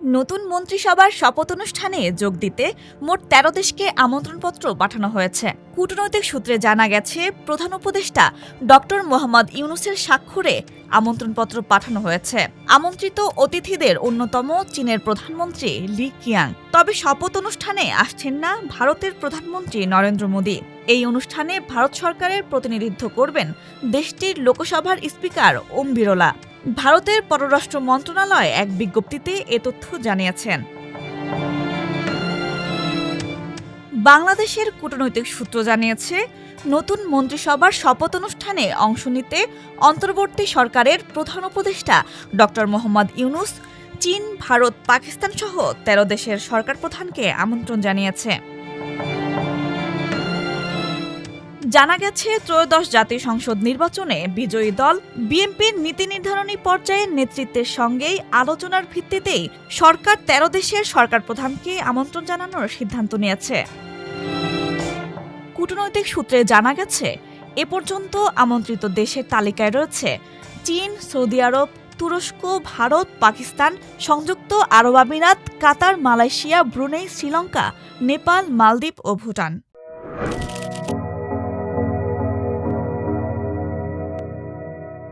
নতুন মন্ত্রিসভার শপথ অনুষ্ঠানে যোগ দিতে মোট ১৩ দেশকে আমন্ত্রণপত্র পাঠানো হয়েছে। কূটনৈতিক সূত্রে জানা গেছে, প্রধান উপদেষ্টা ডক্টর মোহাম্মদ ইউনূসের স্বাক্ষরে আমন্ত্রণপত্র পাঠানো হয়েছে। আমন্ত্রিত অতিথিদের অন্যতম চীনের প্রধানমন্ত্রী লি কিয়াং। তবে শপথ অনুষ্ঠানে আসছেন না ভারতের প্রধানমন্ত্রী নরেন্দ্র মোদী। এই অনুষ্ঠানে ভারত সরকারের প্রতিনিধিত্ব করবেন দেশটির লোকসভার স্পিকার ওম বিরলা। ভারতের পররাষ্ট্র মন্ত্রণালয় এক বিজ্ঞপ্তিতে এ তথ্য জানিয়েছেন। বাংলাদেশের কূটনৈতিক সূত্র জানিয়েছে, নতুন মন্ত্রিসভার শপথ অনুষ্ঠানে অংশ নিতে অন্তর্বর্তী সরকারের প্রধান উপদেষ্টা ডক্টর মোহাম্মদ ইউনূস চীন, ভারত, পাকিস্তান সহ ১৩ দেশের সরকার প্রধানকে আমন্ত্রণ জানিয়েছে। জানা গেছে, ত্রয়োদশ জাতীয় সংসদ নির্বাচনে বিজয়ী দল বিএনপির নীতি নির্ধারণী পর্যায়ের নেতৃত্বের সঙ্গেই আলোচনার ভিত্তিতেই সরকার ১৩ দেশের সরকার প্রধানকে আমন্ত্রণ জানানোর সিদ্ধান্ত নিয়েছে। কূটনৈতিক সূত্রে জানা গেছে, এ পর্যন্ত আমন্ত্রিত দেশের তালিকায় রয়েছে চীন, সৌদি আরব, তুরস্ক, ভারত, পাকিস্তান, সংযুক্ত আরব আমিরাত, কাতার, মালয়েশিয়া, ব্রুনেই, শ্রীলঙ্কা, নেপাল, মালদ্বীপ ও ভুটান।